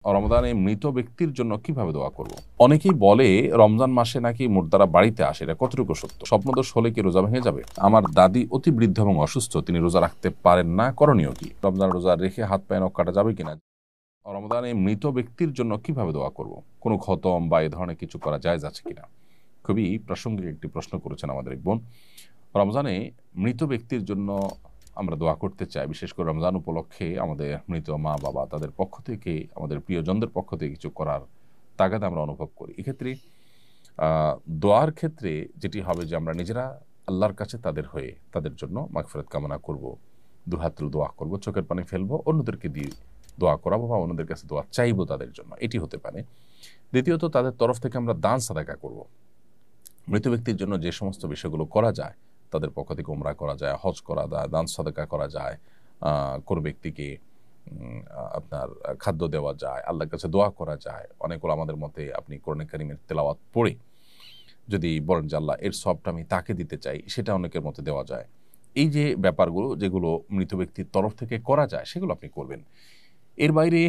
রমজানে মৃত ব্যক্তির জন্য কিভাবে দোয়া করব? অনেকেই বলে রমজান মাসে নাকি মুর্দারা বাড়িতে আসে, এটা কতটুকু সত্য? স্বপ্নদোষ হলে কি রোজা ভেঙে যাবে? আমার দাদি অতি বৃদ্ধ এবং অসুস্থ, তিনি রোজা রাখতে পারেন না, করণীয় কি? রমজান রোজা রেখে হাত পায়ে নখ কাটা যাবে কিনা? রমজানে মৃত ব্যক্তির জন্য কিভাবে দোয়া করব? কোনো খতম বা এ ধরনের কিছু করা জায়েজ আছে কিনা? খুবই প্রাসঙ্গিক একটি প্রশ্ন করেছেন আমাদের এক বোন। রমজানে মৃত ব্যক্তির জন্য আমরা দোয়া করতে চাই, বিশেষ করে রমজান উপলক্ষে আমাদের মৃত মা বাবা তাদের পক্ষ থেকে, আমাদের প্রিয়জনদের পক্ষ থেকে কিছু করার তাগাদ আমরা অনুভব করি। এক্ষেত্রে দোয়ার ক্ষেত্রে যেটি হবে যে আমরা নিজেরা আল্লাহর কাছে তাদের হয়ে তাদের জন্য মাগফিরাত কামনা করব, দুহাত তুলে দোয়া করব, চোখের পানি ফেলবো, অন্যদেরকে দিয়ে দোয়া করাবো বা অন্যদের কাছে দোয়া চাইবো তাদের জন্য, এটি হতে পারে। দ্বিতীয়ত, তাদের তরফ থেকে আমরা দান সাদাকা করব। মৃত ব্যক্তির জন্য যে সমস্ত বিষয়গুলো করা যায়, তাদের পক্ষ থেকে উমরা করা যায়, হজ করা যায়, দান সাদাকা করা যায়, কোনো ব্যক্তিকে আপনার খাদ্য দেওয়া যায়, আল্লাহর কাছে দোয়া করা যায়। অনেকগুলো আমাদের মতে আপনি কোরআনে কারিমের তেলাওয়াত পড়ে যদি বলেন যে আল্লাহ এর সবটা আমি তাকে দিতে চাই, সেটা অনেকের মতে দেওয়া যায়। এই যে ব্যাপারগুলো যেগুলো মৃত ব্যক্তির তরফ থেকে করা যায়, সেগুলো আপনি করবেন। এর বাইরে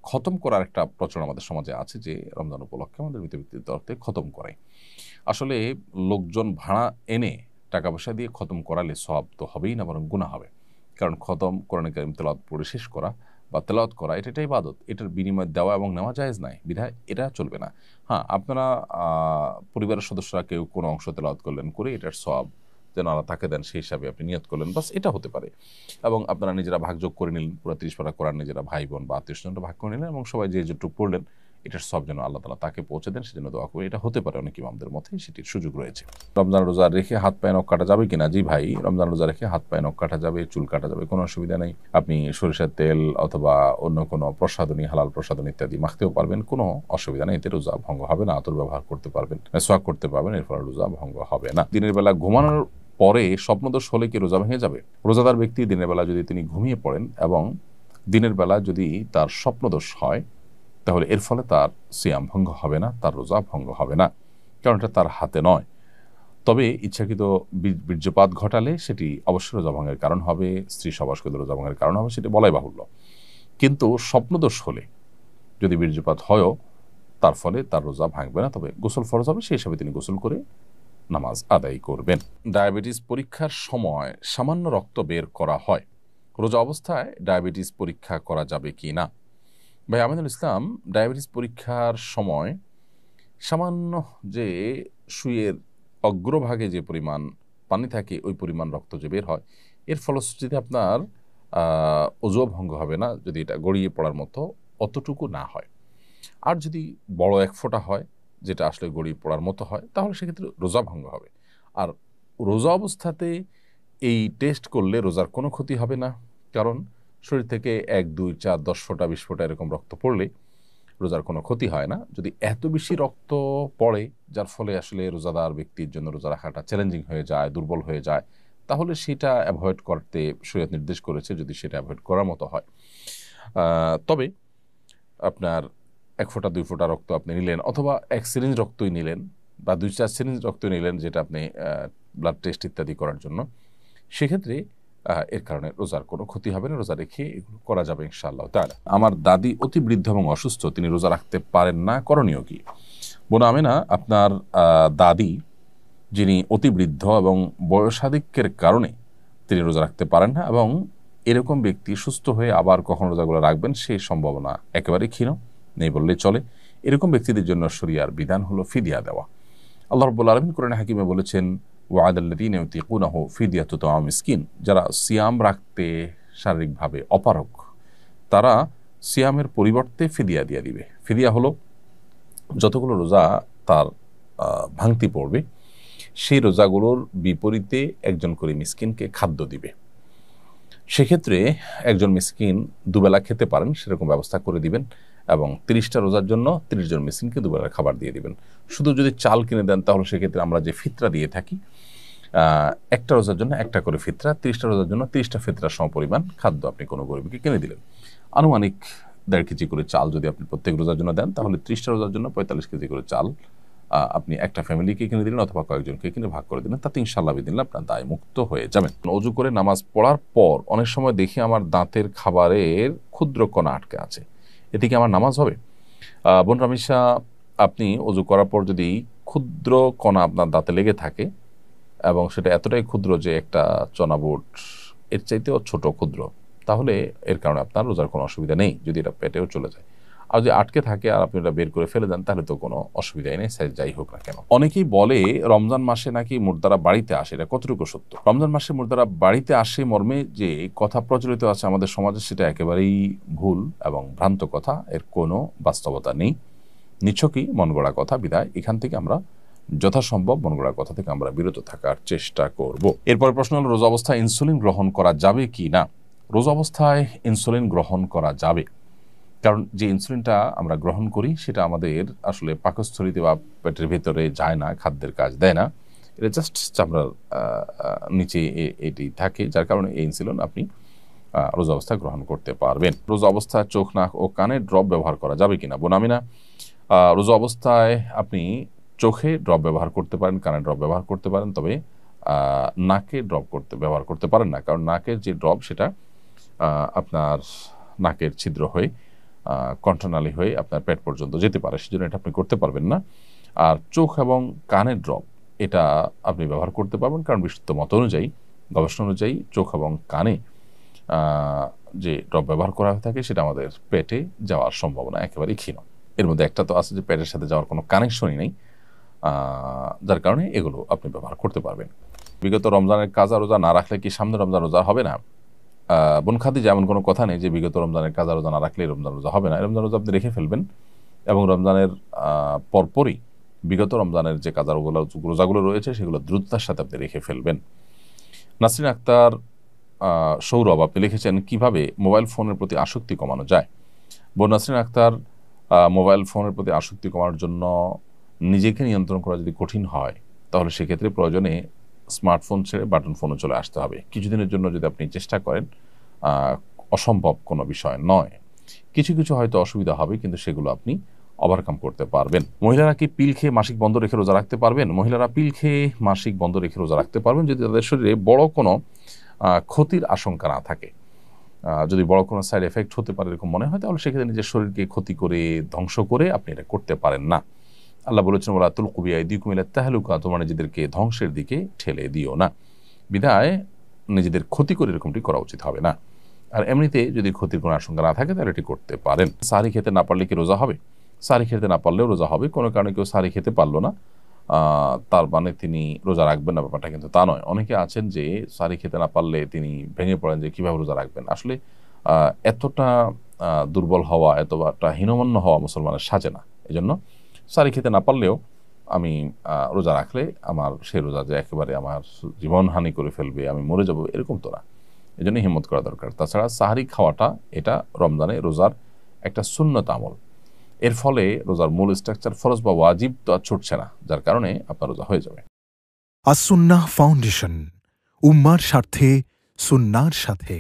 খতম করার একটা প্রচলন আমাদের সমাজে আছে, যে রমজান উপলক্ষে আমাদের মৃত ব্যক্তির তরফ থেকে খতম করে। আসলে লোকজন ভাড়া এনে টাকা পয়সা দিয়ে খতম করালে সওয়াব তো হবেই না, বরং গুনাহ হবে। কারণ খতম কোরআনে কারিম তেলাওয়াত পড়ে শেষ করা বা তেলাওয়াত করা, এটা একটা ইবাদত, এটার বিনিময় দেওয়া এবং নেওয়া জায়েজ নাই, বিধায় এটা চলবে না। হ্যাঁ, আপনারা পরিবারের সদস্যরা কেউ কোনো অংশ তেলাওয়াত করলেন, করে এটার সওয়াব যেন আল্লাহ তাকে দেন সেই হিসাবে আপনি নিয়ত করলেন, বাস এটা হতে পারে। এবং আপনারা নিজেরা ভাগযোগ করে নিলেন, পুরো 30 পারা কোরআন নিজেরা ভাই বোন বা আত্মীয় স্বজনরা ভাগ করে নিলেন, এবং সবাই যে যেটুকু পড়লেন এটার সব যেন আল্লাহ তাআলা তাকে পৌঁছে দেন, সেজন্য দোয়া করি। এটা হতে পারে অনেক ইমামদের মধ্যে, সেটির সুযোগ রয়েছে। রমজান রোজা রেখে হাত পায়ে নখ কাটা যাবে কিনা? জি ভাই, রমজান রোজা রেখে হাত পায়ে নখ কাটা যাবে, চুল কাটা যাবে, কোনো অসুবিধা নেই। আপনি সরিষার তেল অথবা অন্য কোনো প্রসাধনী, হালাল প্রসাধনী ইত্যাদি মাখতেও পারবেন, কোনো অসুবিধা নেই, এতে রোজা ভঙ্গ হবে না। আতর ব্যবহার করতে পারবেন, সোয়াক করতে পারবেন, এর ফলে রোজা ভঙ্গ হবে না। দিনের বেলা ঘুমানোর পরে স্বপ্নদোষ হলে কি রোজা ভেঙে যাবে? রোজাদার ব্যক্তি দিনের বেলা যদি তিনি ঘুমিয়ে পড়েন এবং দিনের বেলা যদি তার স্বপ্নদোষ হয়, তাহলে এর ফলে তার সিয়াম ভঙ্গ হবে না, তার রোজা ভঙ্গ হবে না, কারণ এটা তার হাতে নয়। তবে ইচ্ছাকৃত বীর্যপাত ঘটালে সেটি অবশ্যই রোজা ভঙ্গের কারণ হবে, স্ত্রী সবাসকৃত রোজা ভঙ্গের কারণ হবে, সেটি বলাই বাহুল্য। কিন্তু স্বপ্নদোষ হলে যদি বীর্যপাত হয়ও, তার ফলে তার রোজা ভাঙবে না, তবে গোসল ফরজ হবে, সেই হিসাবে তিনি গোসল করে নামাজ আদায় করবেন। ডায়াবেটিস পরীক্ষার সময় সামান্য রক্ত বের করা হয়, রোজা অবস্থায় ডায়াবেটিস পরীক্ষা করা যাবে কি না? ভাই আমিনুল ইসলাম, ডায়াবেটিস পরীক্ষার সময় সামান্য যে সুইয়ের অগ্রভাগে যে পরিমাণ পানি থাকে, ওই পরিমাণ রক্ত যে বের হয়, এর ফলশ্রুতিতে আপনার ওজু ভঙ্গ হবে না, যদি এটা গড়িয়ে পড়ার মতো অতটুকু না হয়। আর যদি বড় এক ফোঁটা হয়, যেটা আসলে গড়িয়ে পড়ার মতো হয়, তাহলে সেক্ষেত্রে রোজা ভঙ্গ হবে। আর রোজা অবস্থাতে এই টেস্ট করলে রোজার কোনো ক্ষতি হবে না, কারণ শরীর থেকে 1, 2, 4, 10 ফোঁটা 20 ফোঁটা এরকম রক্ত পড়লে রোজার কোনো ক্ষতি হয় না। যদি এত বেশি রক্ত পড়ে যার ফলে আসলে রোজাদার ব্যক্তির জন্য রোজা রাখাটা চ্যালেঞ্জিং হয়ে যায়, দুর্বল হয়ে যায়, তাহলে সেটা অ্যাভয়েড করতে শরীয়ত নির্দেশ করেছে, যদি সেটা অ্যাভয়েড করার মতো হয়। তবে আপনার 1 ফোঁটা 2 ফোঁটা রক্ত আপনি নিলেন, অথবা 1 সিরিঞ্জ রক্তই নিলেন বা 2-4 সিরিঞ্জ রক্ত নিলেন, যেটা আপনি ব্লাড টেস্ট ইত্যাদি করার জন্য, সেক্ষেত্রে এর কারণে রোজার কোনো ক্ষতি হবে না, রোজা রেখে এগুলো করা যাবে ইনশাআল্লাহ তাআলা। আমার দাদি অতি বৃদ্ধ এবং অসুস্থ, তিনি রোজা রাখতে পারেন না, করণীয় কি? বোন আমেনা, আপনার দাদি যিনি অতি বৃদ্ধ এবং বয়সাধিক্যের কারণে তিনি রোজা রাখতে পারেন না, এবং এরকম ব্যক্তি সুস্থ হয়ে আবার কখন রোজাগুলো রাখবেন সেই সম্ভাবনা একেবারেই ক্ষীণ, নেই বললেই চলে। এরকম ব্যক্তিদের জন্য শরিয়ার বিধান হলো ফিদিয়া দেওয়া। আল্লাহ রাব্বুল আলামিন কোরআনে হাকিমে বলেছেন, ওয়া'আলাল্লাযীনা ইউতিকুনাহু ফিদিয়াতু তা'আমু মিসকিন, যারা সিয়াম রাখতে শারীরিকভাবে অপারগ, তারা সিয়ামের পরিবর্তে ফিদিয়া দিয়ে দিবে। ফিদিয়া হলো যতগুলো রোজা তার ভাঙতি পড়বে, সেই রোজাগুলোর বিপরীতে একজন করে মিসকিনকে খাদ্য দিবে। সেক্ষেত্রে একজন মিসকিন দুবেলা খেতে পারেন সেরকম ব্যবস্থা করে দিবেন, এবং 30টা রোজার জন্য 30 জন মিসকিনকে দুবেলা খাবার দিয়ে দিবেন। শুধু যদি চাল কিনে দেন, তাহলে সেক্ষেত্রে আমরা যে ফিতরা দিয়ে থাকি, একটা রোজার জন্য একটা করে ফিতরা, 30টা রোজার জন্য 30টা ফিতরার সমপরিমাণ খাদ্য আপনি কোনো গরিবকে কিনে দিলেন। আনুমানিক 1.5 কেজি করে চাল যদি আপনি প্রত্যেক রোজার জন্য দেন, তাহলে 30টা রোজার জন্য 45 কেজি করে চাল আপনি একটা ফ্যামিলিকে কিনে দিলেন, অথবা কয়েকজনকে কিনে ভাগ করে দিলেন, তাতে ইনশাআল্লাহ বিদিনল্লাহ আপনার দায় মুক্ত হয়ে যাবেন। ওযু করে নামাজ পড়ার পর অনেক সময় দেখি আমার দাঁতের খাবারের ক্ষুদ্র কণা আটকে আছে, এটি কি আমার নামাজ হবে? বোন রামিসা, আপনি অজু করার পর যদি ক্ষুদ্র কণা আপনার দাঁতে লেগে থাকে এবং সেটা এতটাই ক্ষুদ্র যে একটা চনাবুট এর চাইতেও ছোট ক্ষুদ্র, তাহলে এর কারণে আপনার রোজার কোনো অসুবিধা নেই, যদি এটা পেটেও চলে যায়। আর যদি আটকে থাকে আর আপনি এটা বের করে ফেলে দেন, তাহলে তো কোনো অসুবিধাই নেই, যাই হোক না কেন। অনেকেই বলে রমজান মাসে নাকি মুর্দারা বাড়িতে আসে, এটা কতটুকু সত্য? রমজান মাসে মুর্দারা বাড়িতে আসে মর্মে যে কথা প্রচলিত আছে আমাদের সমাজে, সেটা একেবারেই ভুল এবং ভ্রান্ত কথা, এর কোনো বাস্তবতা নেই, নিছকই মন গড়া কথা। বিদায় এখান থেকে আমরা যথাসম্ভব মন গড়া কথা থেকে আমরা বিরত থাকার চেষ্টা করব। এরপর প্রশ্ন হলো, রোজা অবস্থায় ইনসুলিন গ্রহণ করা যাবে কি না? রোজা অবস্থায় ইনসুলিন গ্রহণ করা যাবে, কারণ যে ইনসুলিনটা আমরা গ্রহণ করি সেটা আমাদের আসলে পাকস্থলীতে বা পেটের ভেতরে যায় না, খাদ্যের কাজ দেয় না, এটা জাস্ট চামড়ার নিচে এটি থাকে, যার কারণে এই ইনসুলিন আপনি রোজা অবস্থায় গ্রহণ করতে পারবেন। রোজা অবস্থায় চোখ, নাক ও কানের ড্রপ ব্যবহার করা যাবে কিনা? বোনামিনা, রোজা অবস্থায় আপনি চোখে ড্রপ ব্যবহার করতে পারেন, কানে ড্রপ ব্যবহার করতে পারেন, তবে নাকে ড্রপ ব্যবহার করতে পারেন না, কারণ নাকের যে ড্রপ সেটা আপনার নাকের ছিদ্র হয়ে কণ্ঠনালী হয়ে আপনার পেট পর্যন্ত যেতে পারে, সেজন্য এটা আপনি করতে পারবেন না। আর চোখ এবং কানের ড্রপ এটা আপনি ব্যবহার করতে পারবেন, কারণ বিশুদ্ধ মত অনুযায়ী, গবেষণা অনুযায়ী চোখ এবং কানে যে ড্রপ ব্যবহার করা হয়ে থাকে সেটা আমাদের পেটে যাওয়ার সম্ভাবনা একেবারেই ক্ষীণ। এর মধ্যে একটা তো আছে যে পেটের সাথে যাওয়ার কোনো কানেকশনই নেই, যার কারণে এগুলো আপনি ব্যবহার করতে পারবেন। বিগত রমজানের কাজা রোজা না রাখলে কি সামনে রমজান রোজা হবে না? বোন খাদিজা, এমন কোনো কথা নেই যে বিগত রমজানের কাজা রোজা না রাখলে রমজান রোজা হবে না। রমজান রোজা আপনি রেখে ফেলবেন এবং রমজানের পরপরই বিগত রমজানের যে কাজা রোজাগুলো রয়েছে সেগুলো দ্রুততার সাথে আপনি রেখে ফেলবেন। নাসরিন আক্তার সৌরভ, আপনি লিখেছেন কিভাবে মোবাইল ফোনের প্রতি আসক্তি কমানো যায়? বোন নাসরিন আক্তার, মোবাইল ফোনের প্রতি আসক্তি কমানোর জন্য নিজেকে নিয়ন্ত্রণ করা যদি কঠিন হয়, তাহলে সেক্ষেত্রে প্রয়োজনে স্মার্টফোন ছেড়ে বাটন ফোনে চলে আসতে হবে। কিছুদিনের জন্য যদি আপনি চেষ্টা করেন, অসম্ভব কোনো বিষয় নয়। কিছু কিছু হয়তো অসুবিধা হবে, কিন্তু সেগুলো আপনি ওভারকাম করতে পারবেন। মহিলারা কি পিল খেয়ে মাসিক বন্ধ রেখে রোজা রাখতে পারবেন? মহিলারা পিল খেয়ে মাসিক বন্ধ রেখে রোজা রাখতে পারবেন যদি তাদের শরীরে বড় কোনো ক্ষতির আশঙ্কা না থাকে। যদি বড় কোনো সাইড এফেক্ট হতে পারে এরকম মনে হয়, তাহলে সেক্ষেত্রে নিজের শরীরকে ক্ষতি করে ধ্বংস করে আপনি এটা করতে পারেন না। আল্লাহ বলেছেন, ওয়ালা তুলকু বিআইদিকুম ইলা তাহলুকা, তোমরা নিজেদেরকে ধ্বংসের দিকে ঠেলে দিও না। বিধায় নিজেদের ক্ষতি করে এরকমটি করা উচিত হবে না। আর এমনিতে যদি ক্ষতির কোনো আশঙ্কা না থাকে তাহলে এটি করতে পারেন। সাহরি খেতে না পারলে কি রোজা হবে? সাহরি খেতে না পারলেও রোজা হবে। কোনো কারণে কেউ সাহরি খেতে পারলো না, তার মানে তিনি রোজা রাখবেন না, ব্যাপারটা কিন্তু তা নয়। অনেকে আছেন যে সাহরি খেতে না পারলে তিনি ভেঙে পড়েন যে কিভাবে রোজা রাখবেন। আসলে এতটা দুর্বল হওয়া, এতটা হীনমন্য হওয়া মুসলমানের সাজে না। এই জন্য সাহরি খেতে না পারলেও আমি রোজা রাখলে আমার সেই রোজা যে একেবারে আমার জীবনহানি করে ফেলবে, আমি মরে যাব, এরকম তো না। এই জন্য হিম্মত করা দরকার। তাছাড়া সাহারি খাওয়াটা এটা রমজানে রোজার একটা সুন্নত আমল। এর ফলে রোজার মূল স্ট্রাকচার ফরজ বা ওয়াজিব তো আর ছুটছে না, যার কারণে আপনার রোজা হয়ে যাবে। আস-সুন্নাহ ফাউন্ডেশন, উম্মার স্বার্থে সুন্নাহর সাথে।